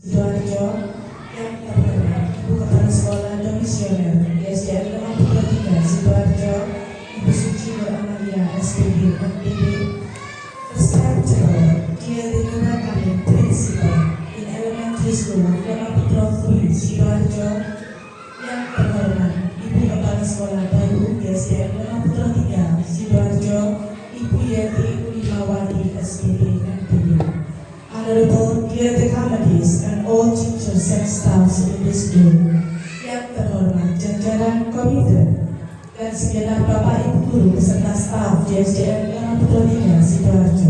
Sidoarjo yang terhormat Ibu Kepala Sekolah Domisioner ISDN 53 Sidoarjo, Ibu Suci Nur Amalia SPD MPD, Respectable Dear Rinura Kamil Principal in Elementary School of Putra 3 Sidoarjo, yang terhormat Ibu Kepala Sekolah Baru ISDN Putra 3 Sidoarjo, Ibu Yeti Ulimawati SPD MPD. Honorable dear the committees and all teachers and staffs in this school, yang terhormat jajaran komite dan segenap Bapak Ibu Guru beserta staf di SDN 53 Sidoarjo.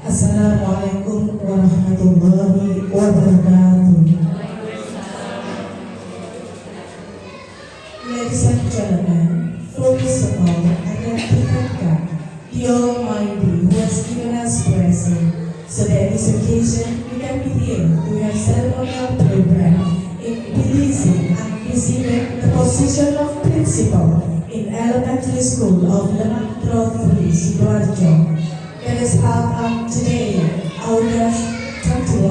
Assalamualaikum warahmatullahi wabarakatuh. Ladies and gentlemen, first of all, I want to thank God, the Almighty, who has given us blessing, so that this occasion we can be here to have ceremonial program in releasing and receiving the position of principal in elementary school of Lemak Putra 3 Sidoarjo. That is held on today, August 21,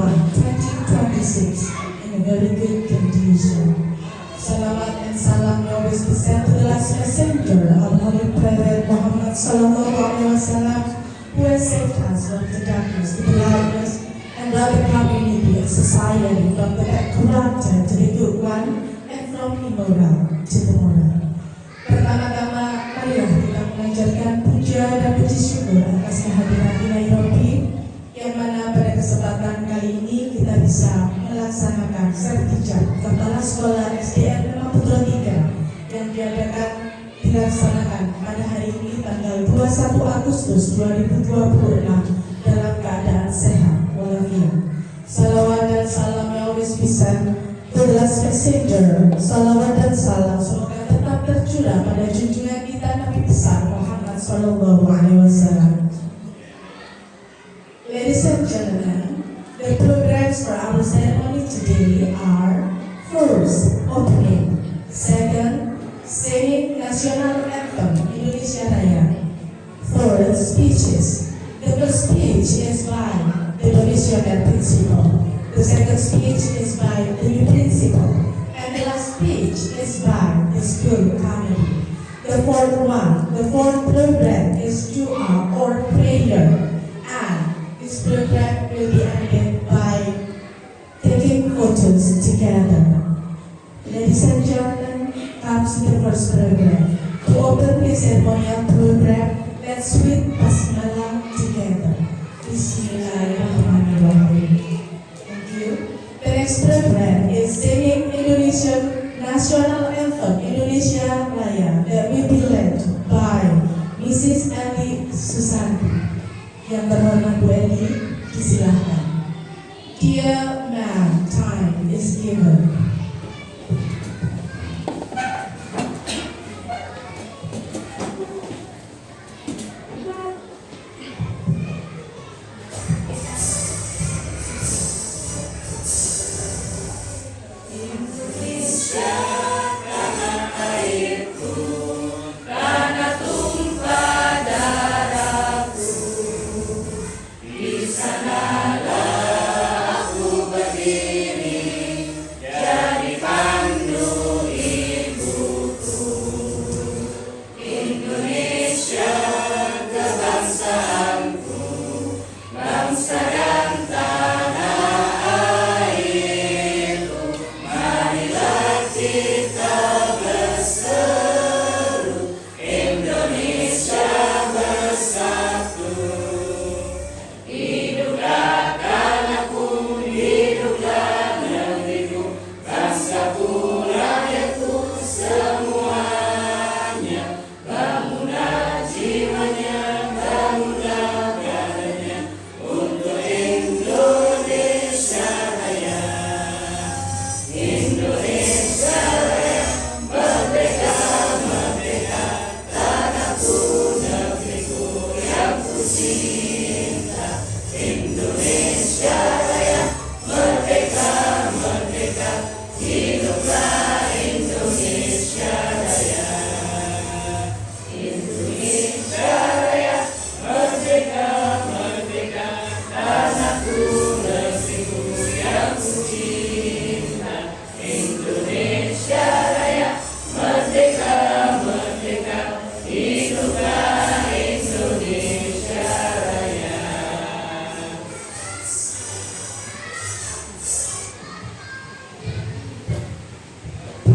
2026, in a very good condition. Salawat and salam always be sent to the last messenger of Holy Prophet Muhammad Sallallahu Alaihi Wasallam, who has saved us from the darkness to the lightness and brought the community and society from the bad character to the good one and from immoral to the moral. Pertama-tama, marilah kita mengajarkan puja dan puji syukur atas kehadiran di Nairobi, yang mana pada kesempatan kali ini kita bisa melaksanakan sertijab Kepala Sekolah SDN Lemak Putra 3 yang dilaksanakan pada hari ini tanggal 21 Agustus 2026 dalam keadaan sehat walafiat. Salawat dan salam yang always be sent to the last messenger. Salawat dan salam semoga tetap tercurah pada junjungan kita Nabi besar Muhammad Sallallahu Alaihi Wasallam. Ladies and gentlemen, the programs for our ceremony today are: first, opening; second, singing national anthem Indonesia Raya; third, speeches. The first speech is by the Domisioner principal, the second speech is by the new principal, and the last speech is by the school committee. The fourth program is dua or prayer, and this program will be ended by taking photos together. Ladies and gentlemen, comes the first program. To open this ceremonial program, let's read Basmalah together. Bismillahirrahmanirrahim. Thank you. The next program is singing Indonesian National Anthem Indonesia Raya that will be led by Mrs. Eli Susanti. Yang terhormat Bu Eli, disilahkan. Dear ma'am, time is given. Sanalah aku berdiri, jadi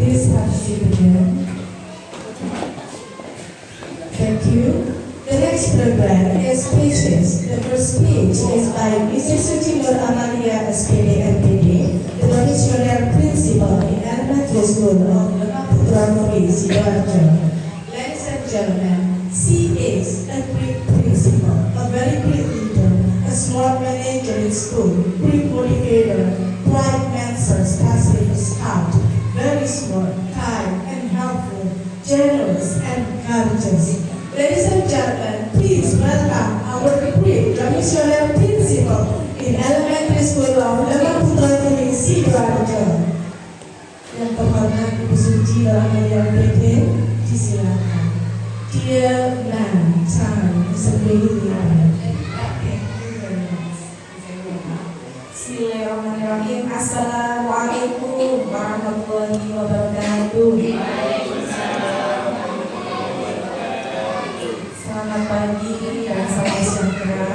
please have a seat again. Thank you. The next program is Speeches. The first speech is by Mrs. Suci Nur Amalia SPD MPD, the Traditional Principal in Elementary School of Putra Mori, Sidoarjo. Ladies and gentlemen, she is a great principal, a very great leader, a smart manager in school, great motivator, bright mentor, especially scout, very smart, kind and helpful, generous and courageous. Ladies and gentlemen, please welcome our great traditional principal in Elementary School of Lebak Putra Mori, Sidoarjo. Yang terhormat Ibu Suci Nur Amalia MPD, disilakan. Dear Nan Chan, it's a great honor. Bismillahirrahmanirrahim. Assalamualaikum warahmatullahi wabarakatuh. Selamat pagi dan salam sejahtera.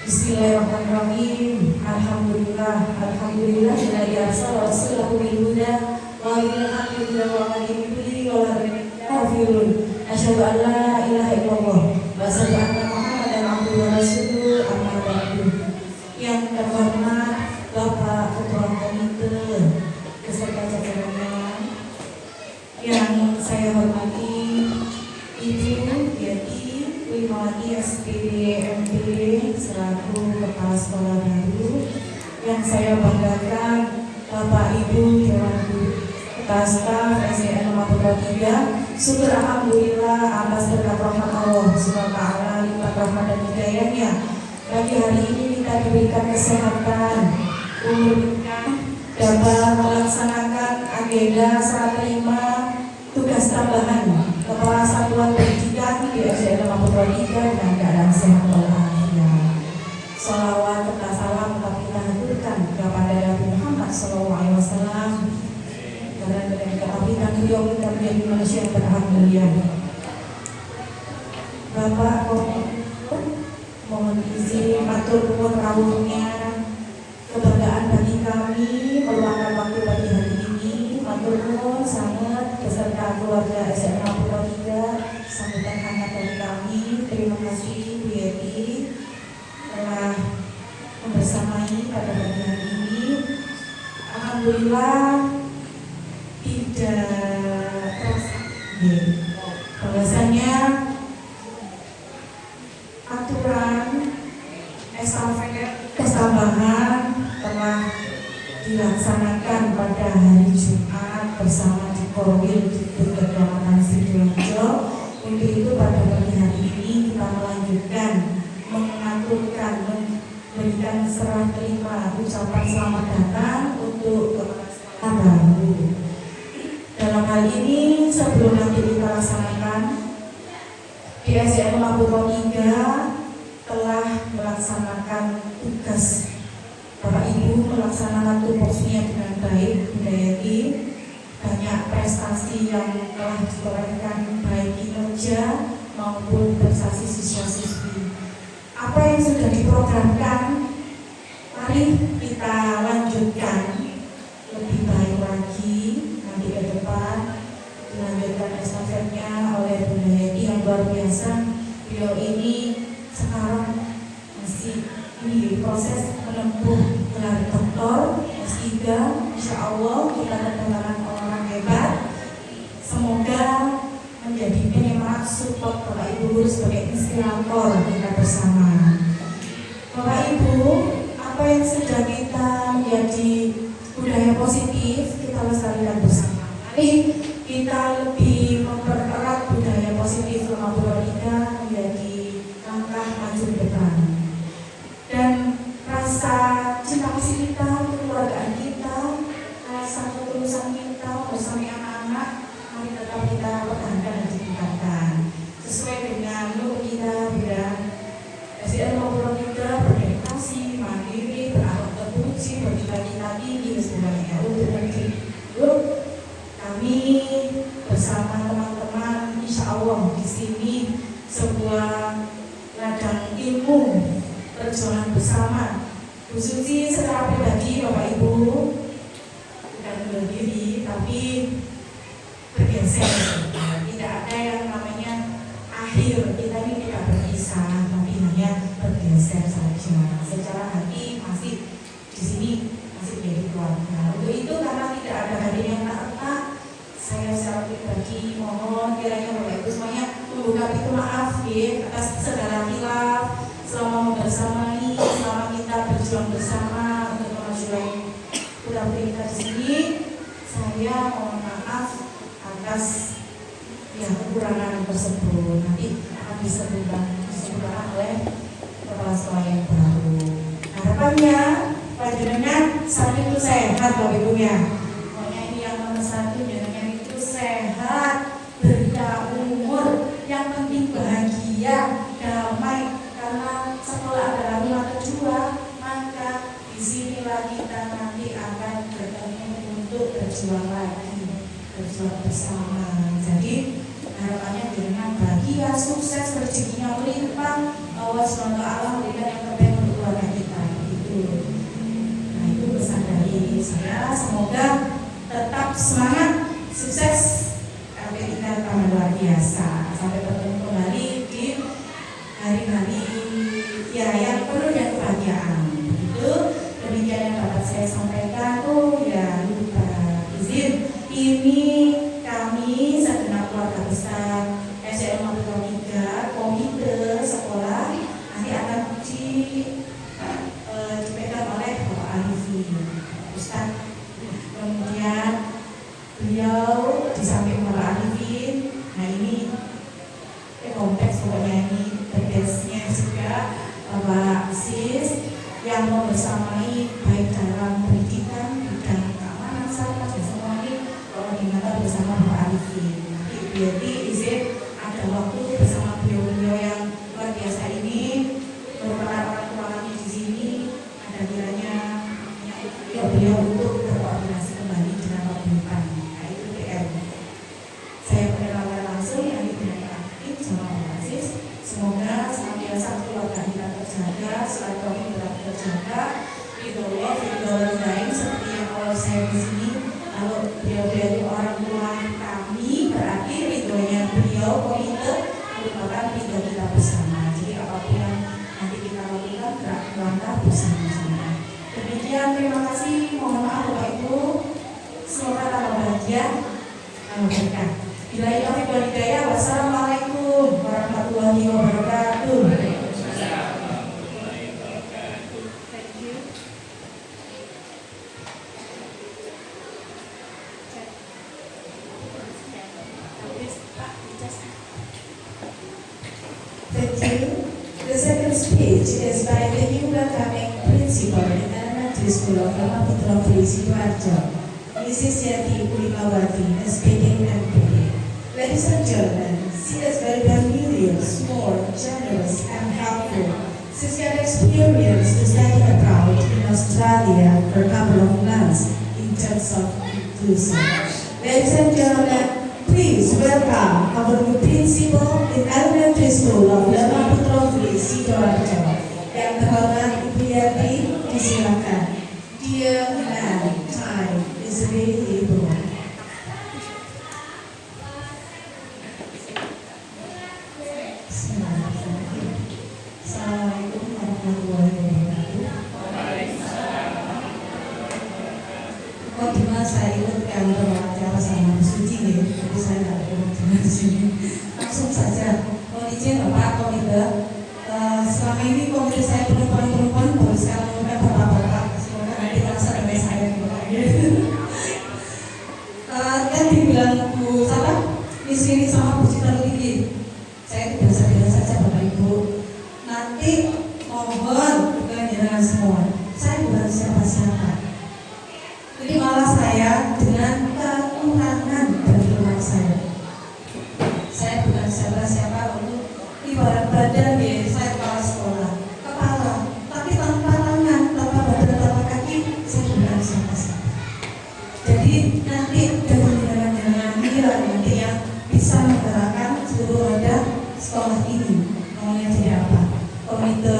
Bismillahirrahmanirrahim. Alhamdulillah, alhamdulillah alladzi arsala rasulahu bil huda wa dinil haqqi wa dinil wa kafirun. Asyhadu an la ilaha illallah wa asyhadu anna Muhammadan abduhu wa rasuluh, amma ba'du. Yang terhormat Bapak Ketua Komite beserta jajarannya, yang saya hormati Ibu Yati Wimawati SPD MPD selaku Kepala Sekolah baru, yang saya banggakan Bapak Ibu Dewan Guru, Kepala Staf SDN Lebak Putra 3. Syukur alhamdulillah atas berkat rahmat Allah Subhanahu wa taala, lipat rahmat dan hidayahnya. Bagi hari ini kita diberikan kesehatan, umur dapat melaksanakan agenda serah terima tugas tambahan Kepala Satuan Pendidikan di SDN Lebak Putra 3 dan keadaan sehat walafiat. Salawat serta salam tetap kita haturkan kepada Nabi Muhammad SAW, karena dengan keapikan beliau kita menjadi manusia yang berhak mulia. Bapak mohon izin matur nuwun rawuhnya, kebanggaan bagi kami meluangkan waktu pagi hari ini. Matur nuwun sangat beserta keluarga SDN Lebak Putra 3, sambutan hangat dari kami. Terima kasih Bu Yeti telah membersamai pada pagi hari ini. Alhamdulillah tidak terasa bahwasanya aturan estafet tambahan telah dilaksanakan pada hari Jumat bersama di Korwil di Kecamatan Sidoarjo. Untuk itu pada pagi hari ini kita melanjutkan mengaturkan, memberikan serah terima ucapan selamat datang untuk kepala sekolah baru. Dalam hal ini sebelum nanti kita laksanakan, di SDN Lebak Putra 3 telah melaksanakan tugas. Bapak Ibu melaksanakan tupoksinya dengan baik, Bunda Yati. Banyak prestasi yang telah ditorehkan baik kinerja maupun prestasi siswa-siswi. Apa yang sudah diprogramkan, mari kita lanjutkan lebih baik lagi nanti ke depan. Dilanjutkan estafetnya oleh Bunda Yati yang luar biasa. Beliau ini sekarang masih di proses menempuh gelar doktor S3. Insya Allah kita kedatangan orang hebat. Semoga menjadi penyemangat support Bapak Ibu guru sebagai inspirator kita bersama. Bapak Ibu, apa yang sudah kita menjadi budaya positif kita lestarikan bersama. Mari kita lebih mempererat budaya positif Lebak Putra 3 menjadi langkah maju ke depan. Dan rasa cinta kasih kita, kekeluargaan kita, rasa ketulusan kita bersama anak-anak, mari tetap kita pertahankan dan tingkatkan sesuai dengan logo kita. Bidang SDN Lebak Putra 3 berdedikasi, mandiri, berakhlak terpuji, bercita-cita tinggi semuanya untuk negeri. Kami bersama teman-teman, insya Allah di sini sebuah ladang ilmu perjuangan bersama. Bu Suci secara pribadi, Bapak Ibu bukan berdiri, tapi atas segala khilaf selama membersamai, selama kita berjuang bersama untuk kemajuan pura-pura kita di sini. Saya mohon maaf atas kekurangan tersebut. Nanti akan disebutkan oleh kepala sekolah yang baru. Harapannya panjenengan saat itu sehat Bapak Ibunya. Pokoknya ini yang nomor satu, jenengan itu sehat, berkah umur, yang penting bahagia, damai. Karena sekolah adalah rumah kedua, maka disinilah kita nanti akan bertemu untuk berjuang lagi, berjuang bersama. Jadi harapannya dengan bahagia, sukses, rezekinya melimpah, Allah SWT memberikan yang terbaik untuk keluarga kita. Itu. Nah itu pesan dari saya. Semoga tetap semangat, sukses, sampai kita tambah luar biasa. Sampai bertemu kembali di hari-hari yang penuh dengan kebahagiaan. Begitu. Demikian yang dapat saya sampaikan. Oh ya lupa izin, ini kami segenap keluarga besar SDN 3 komite sekolah nanti akan dipegang oleh Bapak Arifin Ustaz. Kemudian beliau di samping Bapak Arifin, nah ini konteks pokoknya ini berkesnya juga Bapak Sis yang membersamai baik dalam pendidikan, bidang keamanan, sarana dan semua ini koordinator bersama Bapak Arifin. Nanti izin ada waktu bersama beliau-beliau yang luar biasa ini, merupakan orang tua kami di sini, ada kiranya beliau untuk berkoordinasi kembali dengan pemerintah. Nah itu PR. Saya perkenalkan langsung yang aktif sama Bapak Sis. Semoga senantiasa keluarga kita terjaga, silaturahmi tetap terjaga, ridho lain seperti yang kalau saya di sini. Kalau beliau-beliau itu orang tua kami, berarti ridhonya beliau komite merupakan ridho kita bersama. Jadi apapun yang nanti kita lakukan, gerak langkah bersama-sama. Demikian, terima kasih. Mohon maaf Bapak Ibu. Semoga tambah bahagia, tambah berkah. Bila taufiq wal hidayah. Wassalamualaikum warahmatullahi wabarakatuh. Thank you. The second speech is by the new welcoming principal in Elementary School of Lemah Putra Sidoarjo, Mrs. Yati Pulimawati, speaking MPA. Ladies and gentlemen, she is very familiar, small, generous, and helpful. She's got experience to study abroad in Australia for a couple of months in terms of inclusion. Ladies and gentlemen, please welcome our new principal in Elementary School of Lemah Putra Sidoarjo. Yang terhormat Ibu Yati, disilakan. Dear man, time is really able. Assalamualaikum warahmatullahi wabarakatuh. Dimana saya ikut kantor wawancara sama Suci ya, tapi saya nggak ada kebetulan di sini. Langsung saja, mohon izin Bapak komite. Selama ini komite saya perempuan-perempuan, baru sekarang mengundang bapak-bapak. Semoga nanti merasa dengan saya juga. Kan dibilang Bu siapa? Miss Rini sama Bu Citra Lili. Saya itu biasa-biasa saja Bapak Ibu. Nanti mohon bukan jangan semua. Saya bukan siapa-siapa. Jadi malah saya dengan kekurangan dari rumah saya. Saya bukan siapa-siapa untuk ibarat badan ya, saya kepala sekolah, kepala, tapi tanpa tangan, tanpa badan, tanpa kaki, saya bukan siapa-siapa. Jadi nanti dari jangan-jangan nanti yang bisa menggerakkan seluruh roda sekolah ini. Maunya jadi apa? Komite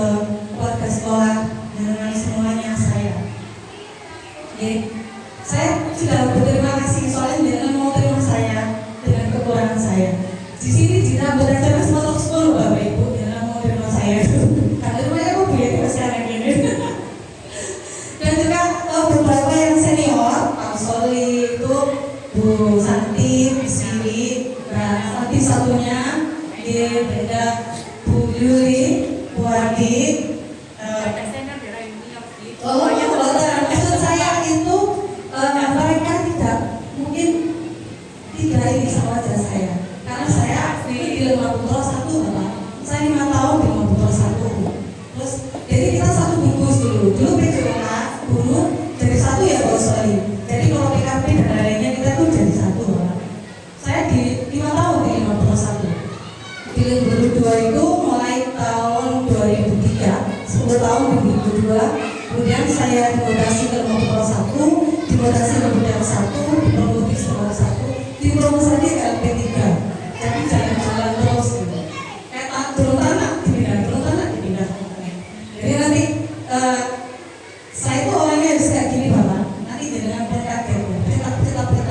keluarga sekolah dengan semuanya saya. Jadi saya sudah berterima kasih soalnya jangan mau terima saya dengan kekurangan saya. Di sini ditambah aja masuk 10 Bapak Ibu, jangan mau terima saya. Karena rumahnya kok begitu sekarang ini. Dan juga beberapa yang senior, Pak Soli itu Bu Santi di sini, nah Santi satunya di beda Bu Yuli, Bu Adi. Oh, maksud saya itu mereka tidak mungkin tidak ini sama aja saya. Karena saya di Lemah Putra 1 Bapak. Saya 5 tahun di Lemah Putra 1. Terus jadi kita satu bungkus dulu. Dulu PJOK dulu jadi satu ya Pak Soli. Jadi kalau PKP dan lainnya kita tuh jadi satu Bapak. Saya di 5 tahun di Lemah Putra 1. Di Lemah Putra 2 itu mulai tahun 2003, 10 tahun di 2002. Kemudian saya dimutasi ke Lemah Putra 1, dimutasi ke Bidang 1, dipromosi sekolah 1, dipromosi lagi ke LP3. Jadi jalan-jalan terus gitu. Kayak turun tanah dipindah. Jadi nanti saya itu orangnya harus kayak gini Bapak. Nanti dengan berkaget, tetap gitu.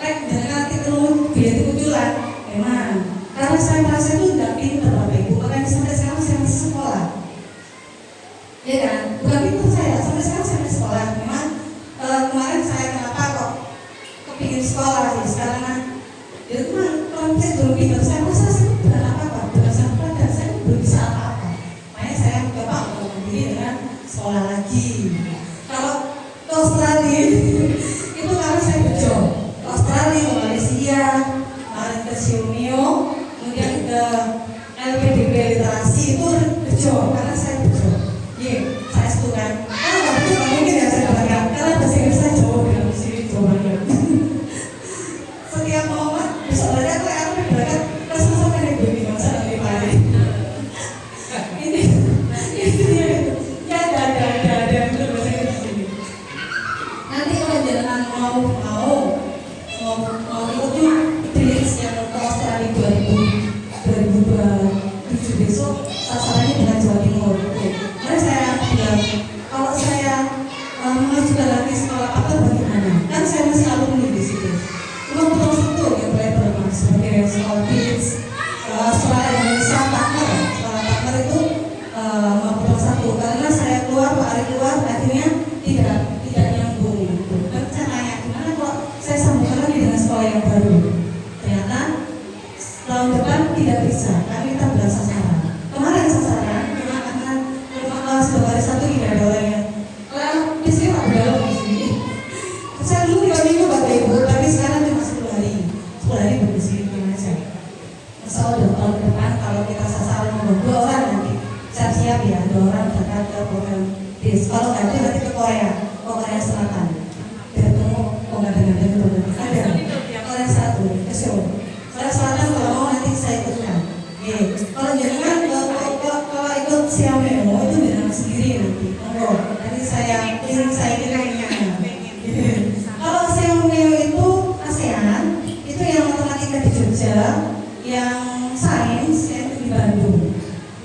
Like dengan nanti terus biar dikuculan. Memang karena saya merasa itu tidak pintar Bapak Ibu, makanya sampai sekarang saya masih sekolah. Ya kan? Bukan pintar saya, sampai sekarang saya masih sekolah. Memang kemarin saya kenapa kok kepingin sekolah ya sekarang kan. Ya memang kalau saya belum pintar, saya merasa saya bukan apa-apa, bukan sampai dan saya belum bisa apa-apa. Makanya saya coba untuk diri dengan sekolah lagi. Kalau ke Australia itu karena saya bejo. Ke Australia, ke Malaysia, kemarin ke Siumio, kemudian ke LPDP literasi itu bejo karena saya bejo. Iya, saya setukan. Kalau itu nggak mungkin ya saya katakan karena bahasa Inggris saya jauh di sini jauh banget. Setiap momen besok belajar kayak aku berangkat langsung sampai naik begini masa nanti pagi. Ini ya ada betul bahasa Inggris di sini. Nanti kalau jangan mau ikut juga Blitz yang ke Australia 2007 besok sasarannya dengan Jawa Timur. Karena saya bilang kalau saya mengajukan lagi sekolah apa bagaimana? Kan saya masih alumni di situ. Cuma terus itu yang boleh bermain sebagai sekolah Blitz, sekolah Indonesia partner. Sekolah partner itu mempunyai satu karena saya keluar, Pak Ari keluar, akhirnya tidak nyambung. Dan saya tanya gimana kalau saya sambungkan lagi dengan sekolah yang baru? Ternyata tahun depan tidak bisa, karena kita belas sasaran. Kemarin sasaran, cuma karena sebagai satu tidak ada orangnya. Kalau di sini Pak Dalam di sini. Saya dulu 3 minggu Bapak Ibu, tapi sekarang cuma 10 hari. 10 hari berdiskusi gimana aja. Insya Allah tahun depan kalau kita sasaran mau 2 orang nanti siap-siap ya 2 orang berangkat ke program BIS. Kalau nggak itu nanti ke Korea Selatan. Biar temu dengan program ada. Korea Selatan, ke Seoul. Korea Selatan kalau mau nanti saya ikutkan. Kalau jangan kalau ikut Xiaomeo itu dengan sendiri nanti. Nanti saya kirimnya. Kalau Xiaomeo itu ASEAN, itu yang matematika di Jogja, yang sains yang di Bandung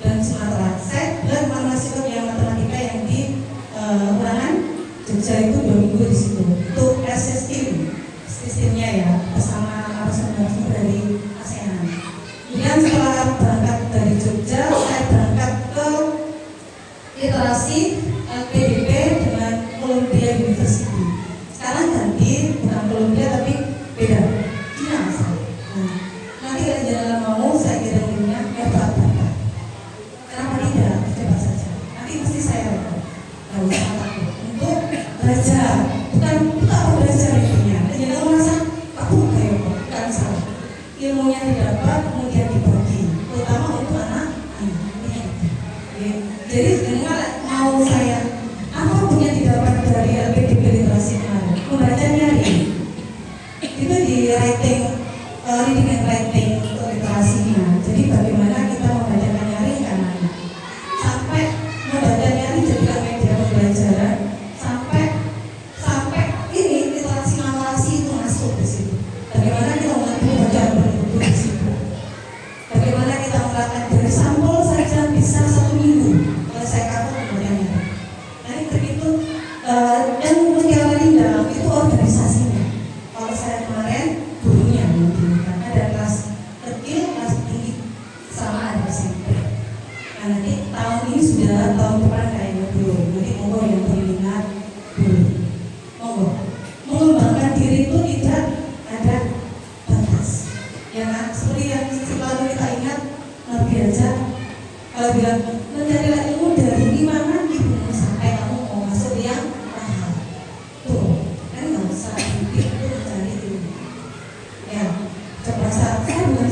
dan Sumatera. Saya dan masih ikut yang matematika yang di Ulangan Jogja itu 2 minggu di situ. Itu sistemnya ya bersama narasumber dari ASEAN. Kemudian setelah berangkat dari Jogja, saya berangkat ke literasi PDP dengan Columbia University. Sekarang ganti bukan Columbia tapi beda, Cina asal. Nah, nanti kalau jangan mau saya kirim linknya Bapak. Kenapa tidak? Coba saja. Nanti pasti saya rekod. Nggak usah takut untuk belajar. Bukan apa belajar intinya. Jangan merasa aku kayak bukan salah. Ilmunya didapat kemudian dibagi, terutama untuk anak-anak. Jadi dengan mau saya apapun yang didapat dari LPDP literasi kemarin, membaca nyari itu di writing, reading and writing untuk literasinya. Jadi bagaimana kita membaca nyari kan sampai membaca nyari jadikan media pembelajaran sampai ini literasi narasi itu masuk di situ. Bagaimana kita mengerti bacaan berbuku di situ? Bagaimana kita menerapkan dari sampel saja bisa 1 minggu. Kalau saya cover kemudian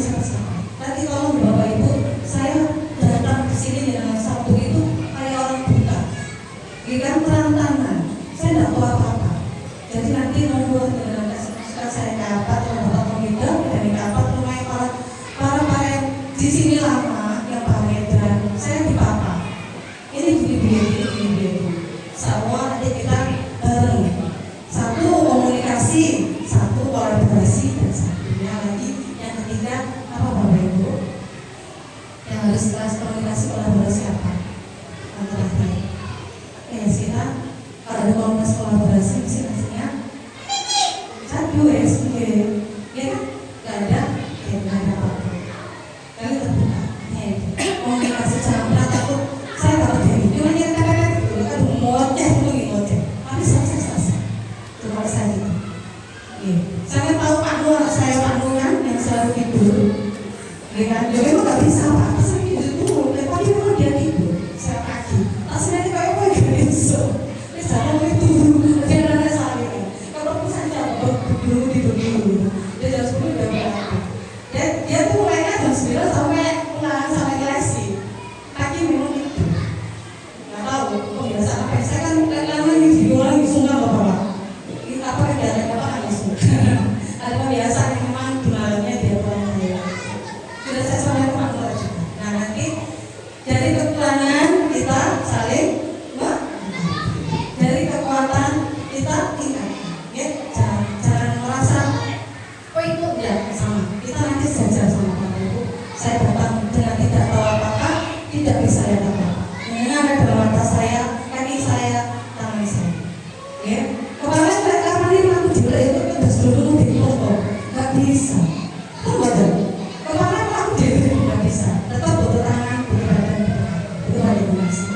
siapa-siapa. Nanti kalau Bapak Ibu, saya datang ke sini dengan Sabtu itu kayak orang buta, kan perantangan, saya tidak tahu apa-apa. Jadi nanti monggo dengan suka saya dapat, kalau Bapak mau hidup dari dapat rumah para yang di sini lama, yang Pak Medran, saya di Papa. Ini gini. Semua nanti kita bareng. Satu komunikasi, satu kolaborasi, dan satunya lagi yang ketiga apa Bapak Ibu? Yang harus kelas komunikasi kolaborasi apa? Yang terakhir. Kita kalau ada komunitas kolaborasi mesti nasinya satu ya kan? Gak ada apa-apa. Kali terbuka. Komunikasi jangan takut. Saya takut jadi cuma nyeritakan dulu kan ngoceh. Tapi selesai. Terus saya gitu. Saya tahu panduan yang selalu tidur. Ya kan? Jadi kok gak bisa Pak. Saya tidur dulu. Tapi memang dia tidur. Saya pagi. Aslinya kayak apa gitu. Ini jangan itu. Jangan ada saya. Kalau pesan jawab dulu tidur dulu. Dia jam 10 udah berangkat. Dia tuh mulainya jam 9 sampai pulang sampai lesi. Pagi memang itu. Nggak tahu kebiasaan apa. Saya kan lama di orang di sungai Bapak. Kita apa kegiatan apa kan di sungai. Ada kebiasaan yang memang di malamnya dia pulang ya. Sudah saya sampai rumah juga. Nah nanti dari kekurangan kita saling dari kekuatan kita tingkatkan. Ya, jangan merasa itu ya sama. Kita nanti sejajar sama Bapak Ibu. Saya datang dengan tidak tahu apa-apa, tidak bisa lihat apa-apa. Mendengar ada mata saya, kaki saya, tangan saya. Ya, kemarin mereka aku juga itu udah dulu di kelompok, nggak bisa. Tahu nggak? Kemarin aku juga nggak bisa. Tetap butuh tangan, butuh badan, itu ada komunikasi.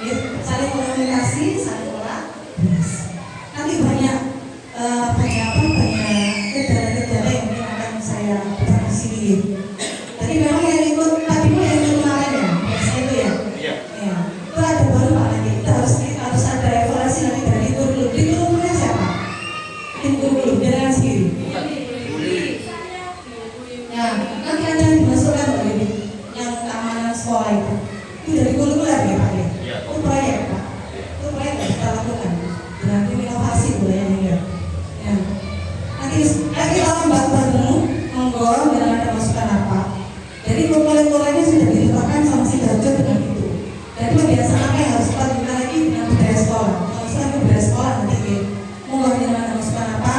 Ya, saling komunikasi, saling kolaborasi. Nanti banyak negara-negara yang mungkin akan saya buat di sini. Tadi memang yang ikut tadi yang ikut kemarin ya, saya itu ya. Iya. Ya, itu ada baru Pak nanti. Kita harus ada evaluasi nanti dari itu dulu. Itu punya siapa? Itu dulu, jangan sendiri. Ya, nanti ada yang dimasukkan Pak ini, yang keamanan sekolah itu. Itu dari kurikuler ya Pak ya. Itu proyek Pak. Itu proyek yang kita lakukan. Dengan tim inovasi budayanya ya. Nanti kita membantu monggo dan ada masukan apa. Jadi kurikulernya sudah ditetapkan sama si Darjo dengan itu. Jadi kebiasaan apa yang harus kita lakukan lagi dengan budaya sekolah. Kalau misalnya budaya sekolah nanti monggo dengan ada masukan apa.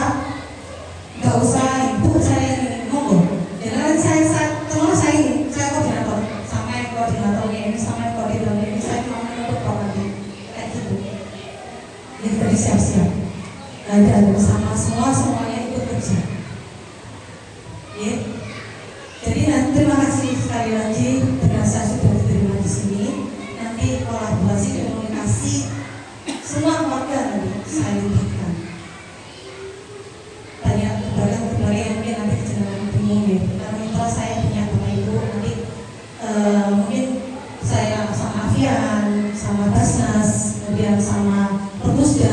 Gak usah ibu saya ini monggo. Jangan saya koordinator sampai koordinatornya ini sampai koordinatornya ini saya mau menutup properti kayak gitu. Jadi tadi siap-siap. Ada bersama semuanya ikut kerja. Ya. Jadi nanti terima kasih sekali lagi dengan saya sudah diterima di sini. Nanti kolaborasi komunikasi semua warga nanti saya libatkan. Banyak berbagai yang mungkin nanti kecenderungan bingung ya. Karena itu saya punya Bapak Ibu nanti mungkin saya sama Avian, sama Basnas, kemudian sama Perpusda.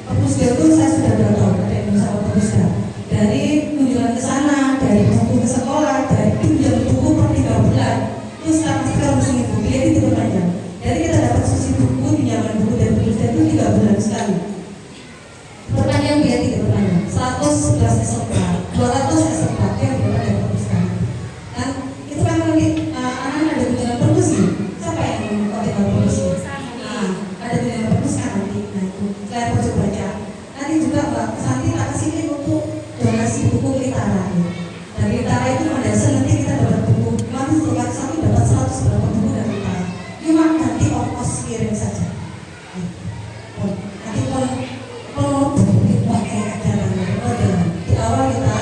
Perpusda itu saya sudah bertahu ada yang sama Perpusda. Dari kunjungan ke sana, dari buku ke sekolah, dari pinjam buku per 3 bulan. Terus sekarang musim buku dia itu berpanjang. Jadi kita dapat sisi buku, pinjaman buku dari Perpusda itu 3 bulan sekali. Perpanjang dia tidak berpanjang. 111 SMK, 200 SMK yang didapat dari Perpusda. Dan itu kan nanti anak-anak ada kunjungan perpus ya. Siapa yang koordinator perpus? Nah, ada kunjungan perpus kan nanti. Nah itu, saya pojok baca. Nanti juga Mbak Santi tak kesini untuk donasi buku Litara ya. Dari Litara itu mandasa nanti kita dapat buku. Kemarin setelah Santi dapat 100 berapa buku dari Litara. Cuma ganti ongkos kirim saja. Nanti kalau pakai ajaran di awal kita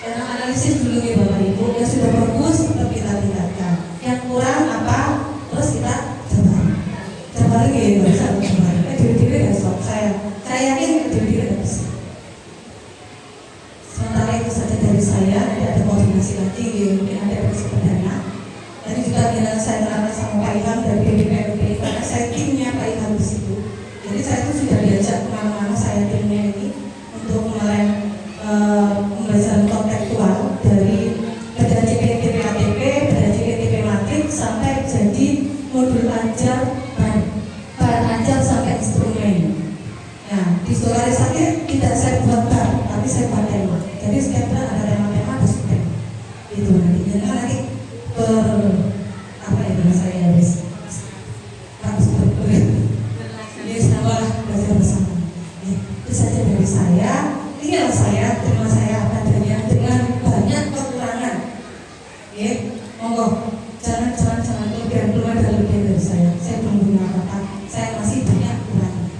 analisis dulu ya Bapak Ibu yang sudah bagus tetap kita tingkatkan. Yang kurang apa terus kita coba lagi ya nggak bisa coba. Diri-diri ya sob saya yakin diri-diri nggak bisa. Sementara itu saja dari saya. Nanti ada koordinasi lagi ya, mungkin ada episode perdana. Tadi juga bilang saya kenal sama Pak Ilham dari BPPLB karena saya timnya Pak Ilham di situ. Jadi saya itu sudah diajak kemana-mana saya timnya ini untuk kemarin pembelajaran kontekstual dari kajian tidak saya buat bar, tapi saya buat tema. Jadi setiap bulan ada tema-tema, ada subtema. Itu nanti. Jadi kan nanti apa ya dengan saya habis ini setelah belajar bersama. Itu saja dari saya. Inilah saya, terima saya apa adanya dengan banyak kekurangan. Ya, monggo jangan lebih ada lebih dari saya. Saya belum punya apa-apa. Saya masih banyak kekurangan.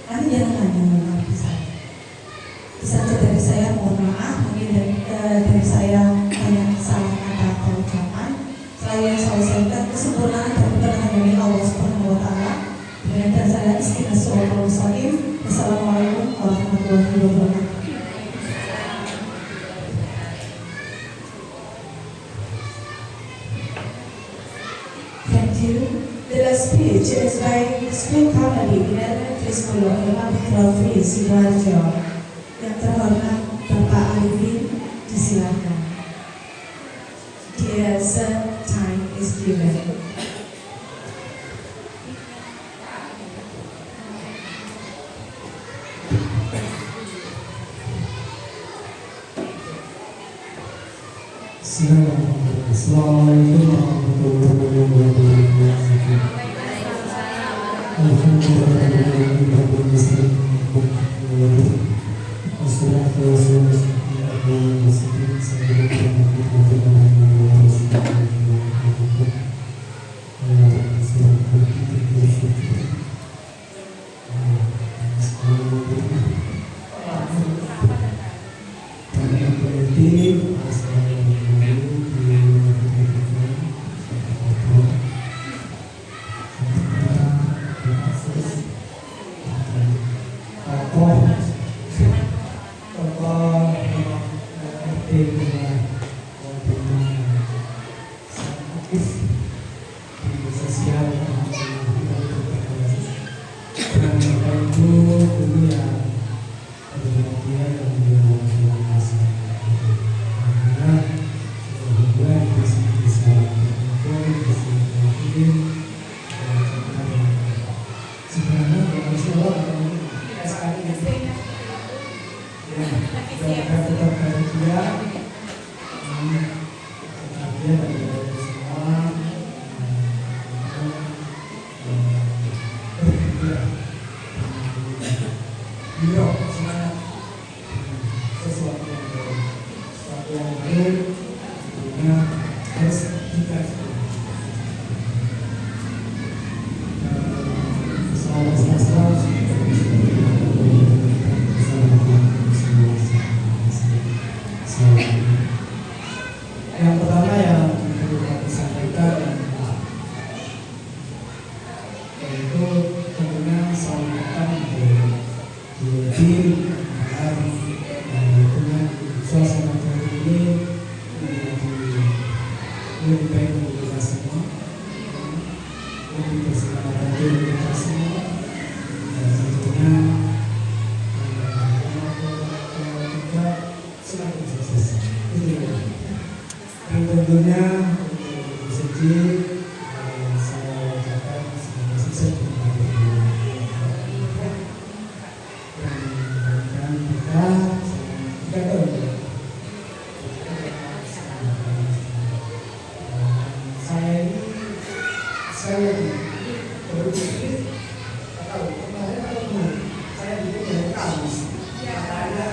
Nanti jangan hanya mengenai saya. Saja dari saya, mohon maaf mungkin dari saya banyak salah kata atau ucapan. Saya sampaikan kesempurnaan dan kebenaran dari Allah Subhanahu Wa Taala. Dan saya istiqomah sholawat salim. Assalamualaikum warahmatullahi wabarakatuh. Thank you. The last speech is by School Comedy in Elementary School of Muhammad Rafi Sidoarjo. Yang terhormat Bapak Alifin, disilakan. The time is given. Assalamualaikum warahmatullahi wabarakatuh. Yang pertama yang perlu kami sampaikan yaitu tentunya sampaikan di dengan suasana baru ini menjadi lebih baik untuk kita semua, lebih bersemangat bagi kita semua, dan tentunya kita semakin sukses. Dan tentunya untuk masjid saya ucapkan semoga sukses kembali. Dan kita saya berpikir kalau kemarin saya bikin dari kamus makanya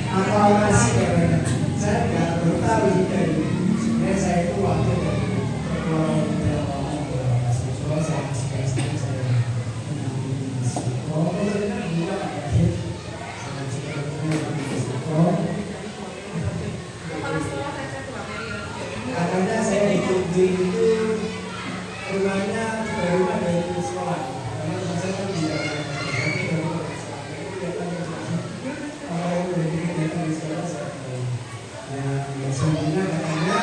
apa masih katanya saya nggak tahu dari sebenarnya saya itu waktu dari ketua mahasiswa saya masih saya katanya saya dikunjungi itu rumahnya dari sekolah karena rumah saya kan di sebenarnya katanya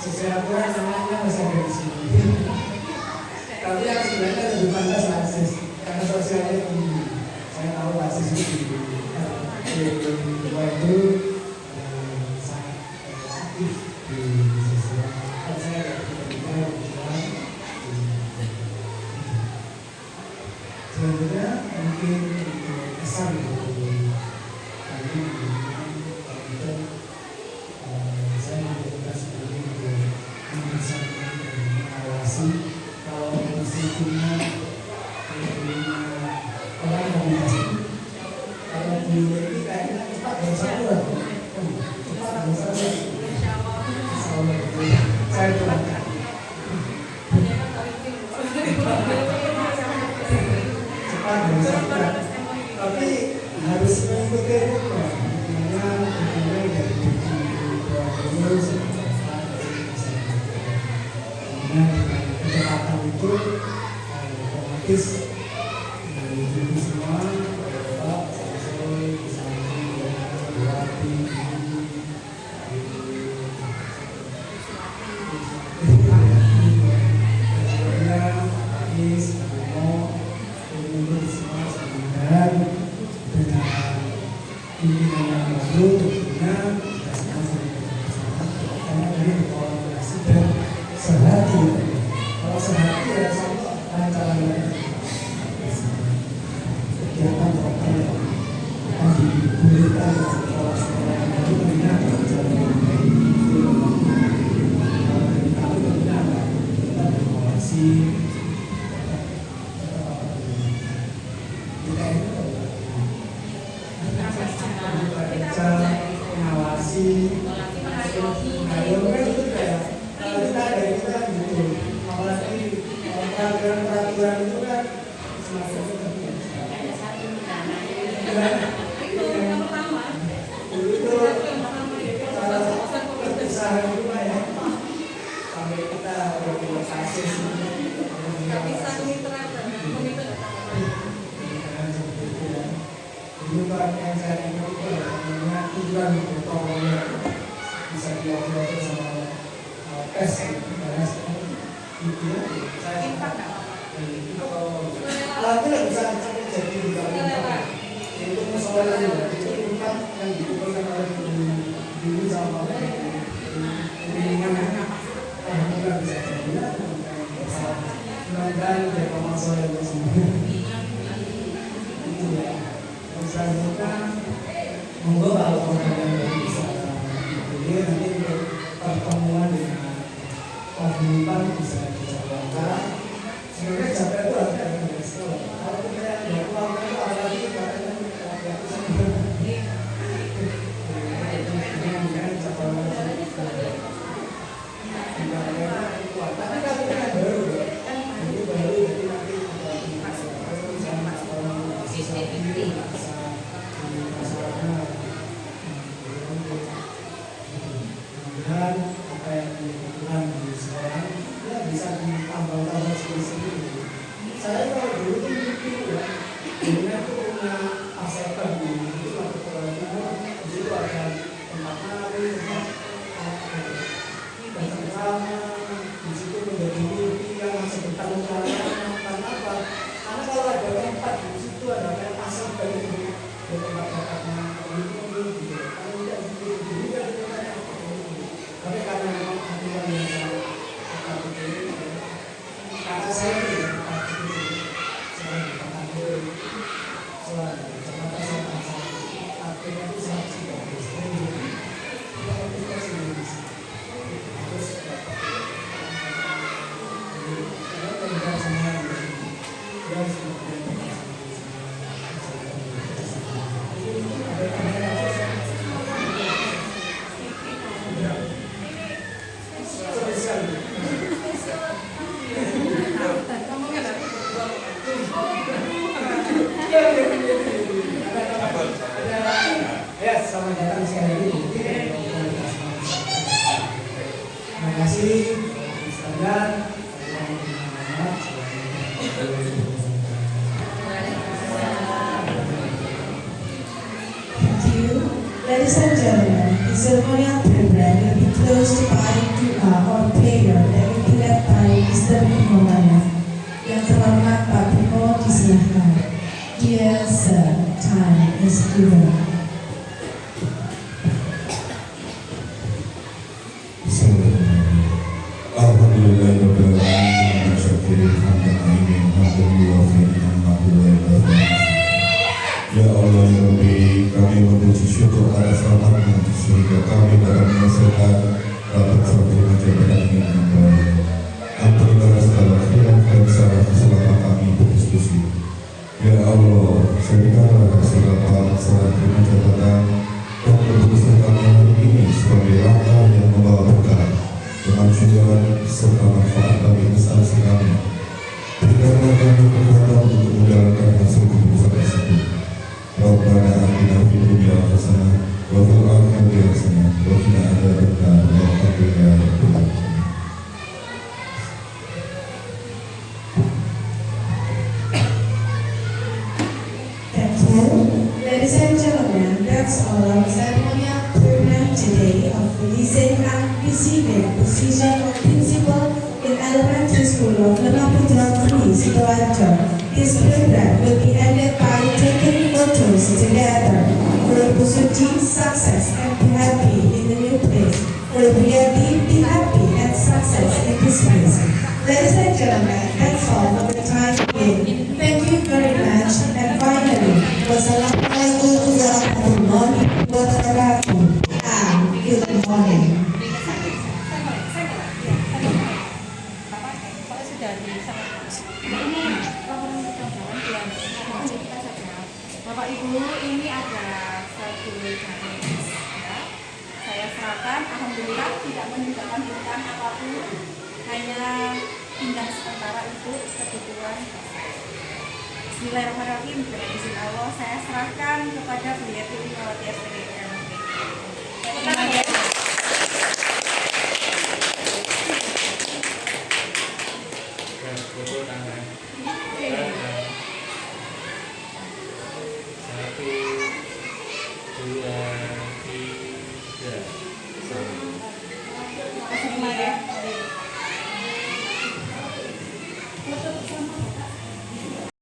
sesuai aturan namanya masih ada di sini tapi yang sebenarnya lebih pantas akses karena sosialnya tinggi. Saya tahu akses itu di bawah itu sangat aktif di sosial. selanjutnya mungkin untuk kesan dari kali ini untuk saya mengucapkan sendiri untuk mengusahakan dan mengawasi kalau musiknya orang yang dikasih kalau di ini kayaknya cepat dan sabar cepat dan sabar saya doakan cepat dan sabar tapi harus mengikuti ritme dimana dimulai dari dulu sampai dengan kecepatan itu otomatis dari dulu semua Bapak selesai disamping berarti monggo kalau kalian bisa nanti pertemuan dengan komunitas bisa dijalankan. Sebenarnya capek itu harus ada dari sekolah. Kalau kita nggak pulang itu apalagi katanya nggak bisa tapi kalau kita baru ini baru jadi nanti mudah-mudahan apa yang dilakukan di sekolah ya bisa ditambah-tambah sedikit-sedikit. Saya kalau dulu tuh mimpi ya, dulunya tuh punya asetan itu waktu ke timur, di situ ada tempat nari, tempat bersama, di situ menjadi mimpi yang sebentar menjalankan. Karena apa? Karena kalau ada tempat di situ ada asal dari tempat-tempatnya itu gitu. Kalau tidak gitu kan tapi karena memang aturan yang sangat ketat itu, karena saya tidak saya dikatakan selalu Jakarta sangat artinya itu sangat psikologis. Kita sendiri harus dapat karena kita semua dan selamat datang sekali lagi di komunitas manusia. Terima kasih sekalian. Thank you. Ladies and gentlemen, the ceremonial program will be closed by dua or prayer that will be led by Mr. Bimo Maya. Yang terhormat Pak Bimo disilahkan. Dear Sir, time is given. Alhamdulillah, puji syukur atas rahmat-Mu sehingga kami dapat menyelesaikan rapat serta jabatan ini dengan baik. Ampunilah segala khilaf dan salah selama kami berdiskusi. Ya Allah, jadikanlah segala salah terima jabatan dan keputusan kami hari ini sebagai langkah yang membawa berkah, kemanfaatan serta manfaat bagi instansi kami. Berikanlah kami kekuatan untuk menjalankan hasil keputusan tersebut. Rabbana atina fid dunya hasanah wa fil akhirati hasanah wa qina adzabannar. Alhamdulillah rabbil alamin. Thank you. Ladies and gentlemen, that's all our ceremonial program today of releasing and receiving position of principal in elementary school of Lemaputra 3, Sidoarjo. This program will be ended by taking photos together for Busuji success and be happy in the new place. For BRD, be happy and success in this place. Ladies and gentlemen, that's all for the time being. Thank you very much. And finally, wassalamualaikum warahmatullahi wabarakatuh. And good morning. Bapak Ibu, ini ada satu challenge ya. Saya serahkan, alhamdulillah tidak meninggalkan hutang apapun, hanya pindah sementara itu kebutuhan. Bismillahirrahmanirrahim. Dengan izin Allah, saya serahkan kepada beliau Ibu SPDM. Satu